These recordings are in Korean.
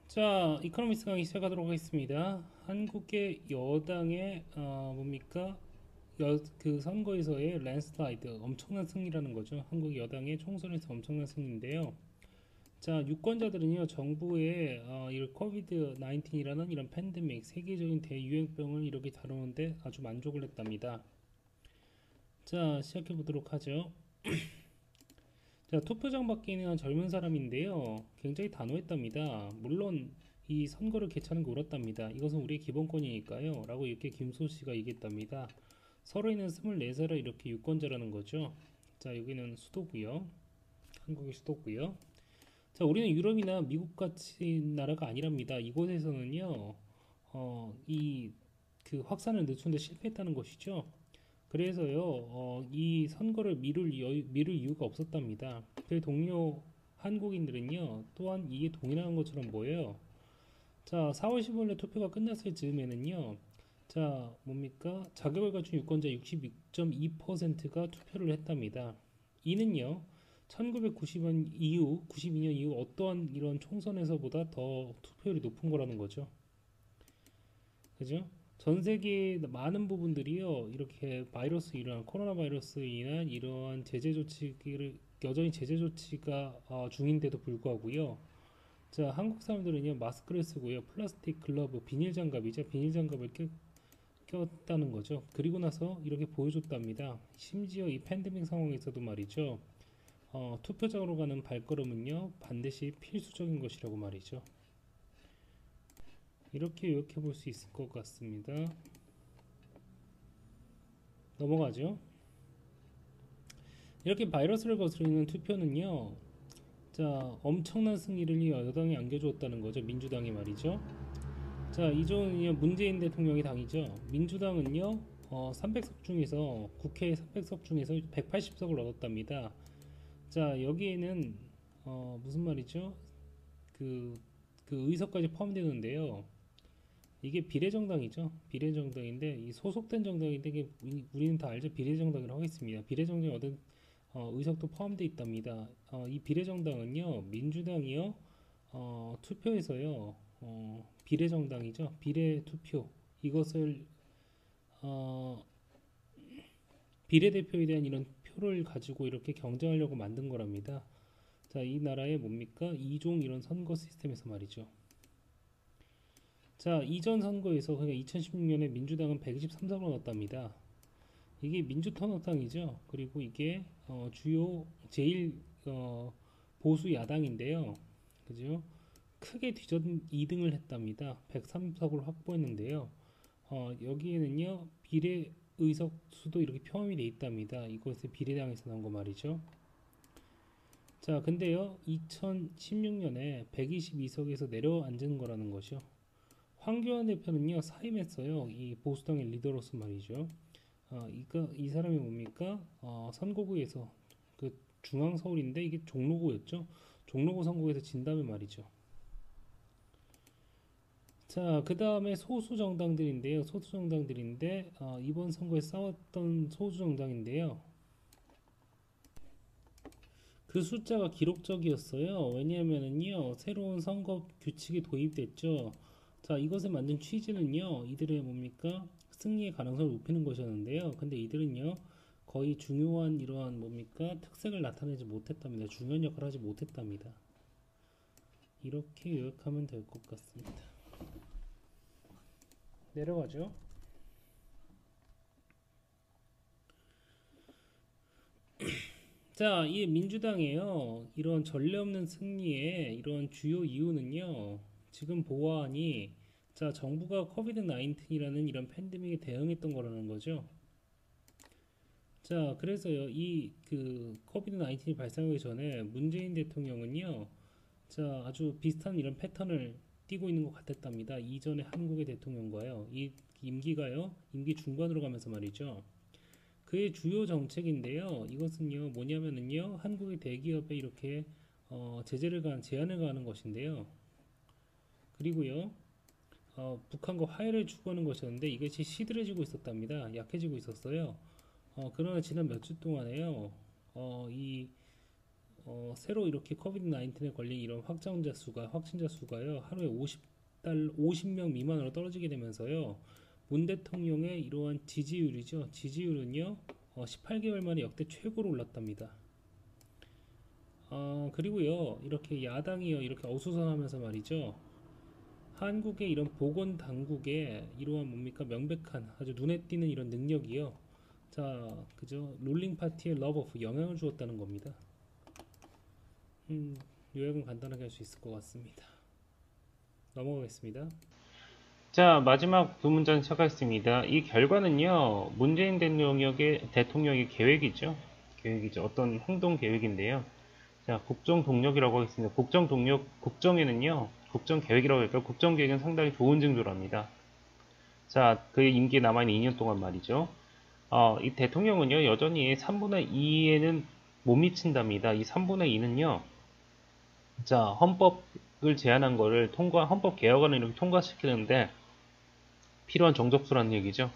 자, 이코노미스 강의 시작하도록 하겠습니다. 한국의 여당의 뭡니까? 그 선거에서의 랜스라이드 엄청난 승리라는 거죠. 한국 여당의 총선에서 엄청난 승리인데요. 자, 유권자들은요, 정부의 이 코비드 19이라는 이런 팬데믹, 세계적인 대유행병을 이렇게 다루는데 아주 만족을 했답니다. 자, 시작해 보도록 하죠. 자, 투표장 밖에 있는 한 젊은 사람인데요. 굉장히 단호했답니다. 물론 이 선거를 개최하는 게 옳았답니다. 이것은 우리의 기본권이니까요. 라고 이렇게 김소 씨가 얘기했답니다. 서로이는 24살의 이렇게 유권자라는 거죠. 자, 여기는 수도고요. 한국의 수도고요. 자, 우리는 유럽이나 미국 같이 나라가 아니랍니다. 이곳에서는요, 이 그 확산을 늦추는데 실패했다는 것이죠. 그래서요, 이 선거를 미룰 이유가 없었답니다. 그 동료 한국인들은요, 또한 이게 동일한 것처럼 보여요. 자, 4월 15일에 투표가 끝났을 즈음에는요, 자, 뭡니까? 자격을 갖춘 유권자 66.2%가 투표를 했답니다. 이는요, 1992년 이후 어떠한 이런 총선에서보다 더 투표율이 높은 거라는 거죠. 그죠? 전 세계 많은 부분들이요, 이렇게 이러한 코로나 바이러스로 인한 이러한 제재 조치를 여전히 제재 조치가 중인데도 불구하고요. 자, 한국 사람들은요, 마스크를 쓰고요, 플라스틱 글러브, 비닐 장갑이죠, 비닐 장갑을 꼈다는 거죠. 그리고 나서 이렇게 보여줬답니다. 심지어 이 팬데믹 상황에서도 말이죠. 투표장으로 가는 발걸음은요, 반드시 필수적인 것이라고 말이죠. 이렇게 요약해 볼 수 있을 것 같습니다. 넘어가죠. 이렇게 바이러스를 거스르는 투표는요, 자, 엄청난 승리를 여당이 안겨주었다는 거죠. 민주당이 말이죠. 자, 이종은요, 문재인 대통령의 당이죠. 민주당은요, 300석 중에서, 국회 300석 중에서 180석을 얻었답니다. 자, 여기에는, 무슨 말이죠? 그, 그 의석까지 포함되는데요. 이게 비례정당이죠. 비례정당인데, 이 소속된 정당인데, 이게 우리는 다 알죠. 비례정당이라고 하겠습니다. 비례정당이 얻은 의석도 포함되어 있답니다. 이 비례정당은요, 민주당이요, 투표에서요, 비례정당이죠. 비례투표. 이것을, 어, 비례대표에 대한 이런 표를 가지고 이렇게 경쟁하려고 만든 거랍니다. 자, 이 나라의 뭡니까? 이종 이런 선거 시스템에서 말이죠. 자, 이전 선거에서, 그러니까 2016년에 민주당은 123석을 얻었답니다. 이게 민주통합당이죠. 그리고 이게 주요 제일 보수 야당인데요. 그죠? 크게 뒤전 2등을 했답니다. 103석을 확보했는데요. 여기에는요, 비례 의석 수도 이렇게 포함이 돼 있답니다. 이것은 비례당에서 나온 거 말이죠. 자, 근데요, 2016년에 122석에서 내려앉은 거라는 거죠. 황교안 대표는요, 사임했어요. 이 보수당의 리더로서 말이죠. 이 사람이 뭡니까? 선거구에서 그 중앙 서울인데 이게 종로구였죠. 종로구 선거에서 진 다음에 말이죠. 자, 그 다음에 소수 정당들인데요. 소수 정당들인데 이번 선거에 싸웠던 소수 정당인데요. 그 숫자가 기록적이었어요. 왜냐하면은요, 새로운 선거 규칙이 도입됐죠. 자, 이것을 만든 취지는요, 이들의 뭡니까? 승리의 가능성을 높이는 것이었는데요. 근데 이들은요, 거의 중요한 이러한 뭡니까? 특색을 나타내지 못했답니다. 중요한 역할을 하지 못했답니다. 이렇게 요약하면 될 것 같습니다. 내려가죠. 자, 이 민주당이에요. 이런 전례 없는 승리의 이런 주요 이유는요. 지금 보아하니 자, 정부가 코비드 19이라는 이런 팬데믹에 대응했던 거라는 거죠. 자, 그래서요. 이 그 코비드 19이 발생하기 전에 문재인 대통령은요. 자, 아주 비슷한 이런 패턴을 띠고 있는 것 같았답니다. 이전에 한국의 대통령과요. 이 임기가요. 임기 중반으로 가면서 말이죠. 그의 주요 정책인데요. 이것은요, 뭐냐면은요, 한국의 대기업에 이렇게 제한을 가하는 것인데요. 그리고요, 북한과 화해를 추구하는 것이었는데 이것이 시들해지고 있었답니다. 약해지고 있었어요. 그러나 지난 몇 주 동안에요, 이 새로 이렇게 코비드 19에 걸린 이런 확진자 수가요, 하루에 50명 미만으로 떨어지게 되면서요, 문 대통령의 이러한 지지율이죠. 지지율은요, 18개월 만에 역대 최고로 올랐답니다. 그리고요, 이렇게 야당이요, 이렇게 어수선하면서 말이죠. 한국의 이런 보건 당국의 이러한 뭡니까 명백한 아주 눈에 띄는 이런 능력이요. 자, 그죠? 룰링 파티의 러브 오프 영향을 주었다는 겁니다. 요약은 간단하게 할 수 있을 것 같습니다. 넘어가겠습니다. 자, 마지막 두 문장 시작하겠습니다. 이 결과는요, 문재인 대통령의 계획이죠. 계획이죠. 어떤 행동 계획인데요. 자, 국정 동력이라고 하겠습니다. 국정 계획이라고 할까요? 국정 계획은 상당히 좋은 징조랍니다. 자, 그의 임기에 남아있는 2년 동안 말이죠. 이 대통령은요, 여전히 3분의 2에는 못 미친답니다. 이 3분의 2는요, 자, 헌법을 제안한 거를 헌법 개혁안을 이렇게 통과시키는데 필요한 정적수라는 얘기죠.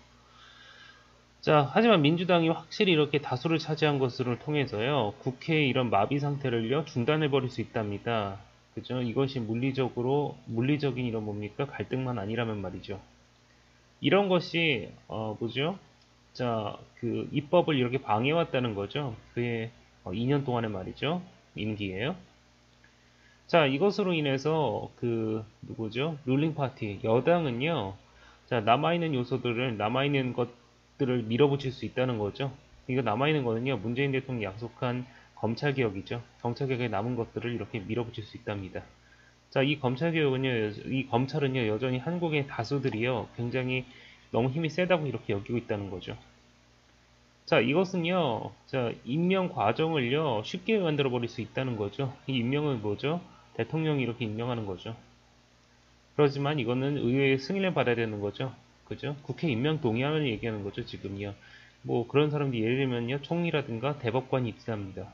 자, 하지만 민주당이 확실히 이렇게 다수를 차지한 것을 통해서요, 국회의 이런 마비 상태를요, 중단해버릴 수 있답니다. 그죠? 이것이 물리적인 이런 뭡니까? 갈등만 아니라면 말이죠. 이런 것이, 뭐죠? 자, 그, 입법을 이렇게 방해해왔다는 거죠. 그의 2년 동안의 말이죠. 임기예요. 자, 이것으로 인해서 누구죠? 룰링 파티, 여당은요, 자, 남아있는 것들을 밀어붙일 수 있다는 거죠. 이거 남아있는 거는요, 문재인 대통령이 약속한 검찰개혁이죠. 경찰개혁에 남은 것들을 이렇게 밀어붙일 수 있답니다. 자, 이 검찰은요, 여전히 한국의 다수들이요, 굉장히 너무 힘이 세다고 이렇게 여기고 있다는 거죠. 자, 이것은요, 자, 임명 과정을요, 쉽게 만들어 버릴 수 있다는 거죠. 이 임명은 뭐죠? 대통령이 이렇게 임명하는 거죠. 그렇지만 이거는 의회의 승인을 받아야 되는 거죠. 그죠? 국회 임명 동의안을 얘기하는 거죠, 지금요. 뭐 그런 사람들 예를 들면요, 총리라든가 대법관이 입장합니다.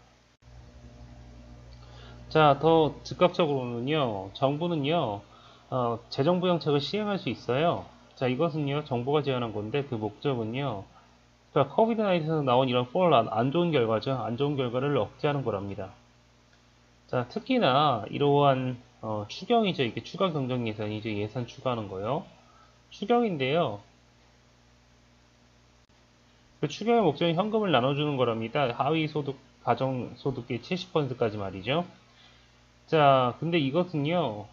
자, 더 즉각적으로는요, 정부는요, 재정부 정책을 시행할 수 있어요. 자, 이것은요, 정부가 제안한 건데 그 목적은요, 그러니까 코비드-19에서 나온 이런 폴란, 안 좋은 결과죠. 안 좋은 결과를 억제하는 거랍니다. 자, 특히나 이러한 추경이죠. 이게 추가 경정 예산이죠. 예산 추가하는 거요. 추경인데요. 그 추경의 목적은 현금을 나눠주는 거랍니다. 하위 소득, 가정 소득의 70%까지 말이죠. 자, 근데 이것은요,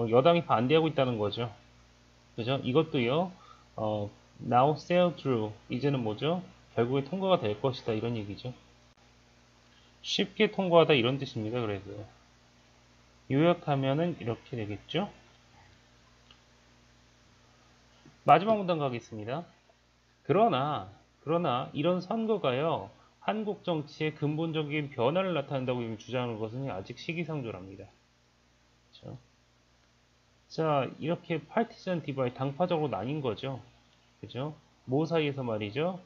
여당이 반대하고 있다는 거죠. 그죠? 이것도요, now sail through. 이제는 뭐죠? 결국에 통과가 될 것이다. 이런 얘기죠. 쉽게 통과하다 이런 뜻입니다. 그래서 요약하면은 이렇게 되겠죠. 마지막 문단 가겠습니다. 그러나 이런 선거가요, 한국 정치의 근본적인 변화를 나타낸다고 주장하는 것은 아직 시기상조랍니다. 그렇죠? 자, 이렇게 파티전 디바이 당파적으로 나뉜 거죠. 그죠? 모 사이에서 말이죠.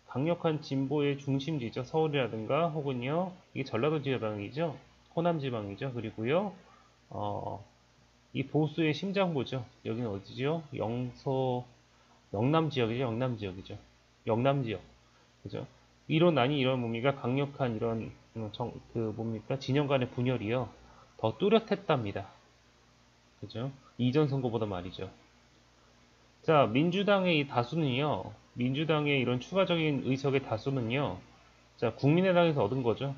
강력한 진보의 중심지죠. 서울이라든가 혹은요, 이게 전라도 지방이죠. 호남 지방이죠. 그리고요, 이 보수의 심장부죠. 여기는 어디죠? 영남 지역이죠. 영남 지역이죠. 영남 지역. 그죠? 이런 뭡니까? 강력한 이런, 뭡니까? 진영 간의 분열이요. 더 뚜렷했답니다. 그죠? 이전 선거보다 말이죠. 자, 민주당의 이런 추가적인 의석의 다수는요. 자, 국민의당에서 얻은 거죠.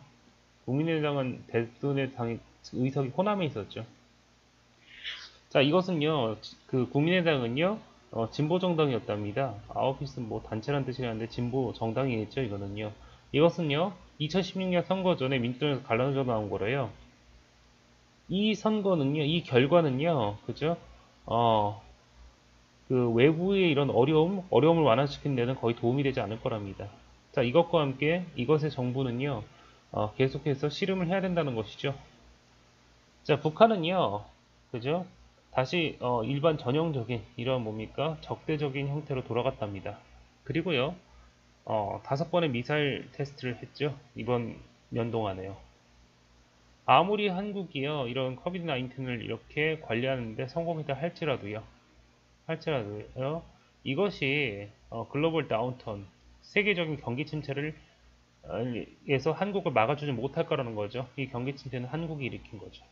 국민의당은 대부분의 당의 의석이 호남에 있었죠. 자, 이것은요, 국민의당은요, 진보 정당이었답니다. 아웃핏은 뭐 단체란 뜻이라는데 진보 정당이겠죠, 이거는요. 이것은요, 2016년 선거 전에 민주당에서 갈라져 나온 거래요. 이 결과는요, 그죠? 어, 외부의 이런 어려움을 완화시키는 데는 거의 도움이 되지 않을 거랍니다. 자, 이것과 함께 이것의 정부는요, 계속해서 씨름을 해야 된다는 것이죠. 자, 북한은요, 그죠? 다시 일반 전형적인 이런 뭡니까? 적대적인 형태로 돌아갔답니다. 그리고요, 5번의 미사일 테스트를 했죠. 이번 연동안에요. 아무리 한국이요, 이런 코비드 19을 이렇게 관리하는데 성공했다 할지라도요, 이것이 글로벌 다운턴, 세계적인 경기 침체를 에서 한국을 막아주지 못할 거라는 거죠. 이 경기 침체는 한국이 일으킨 거죠.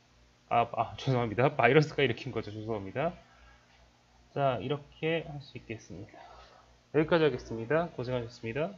죄송합니다. 바이러스가 일으킨 거죠. 죄송합니다. 자, 이렇게 할 수 있겠습니다. 여기까지 하겠습니다. 고생하셨습니다.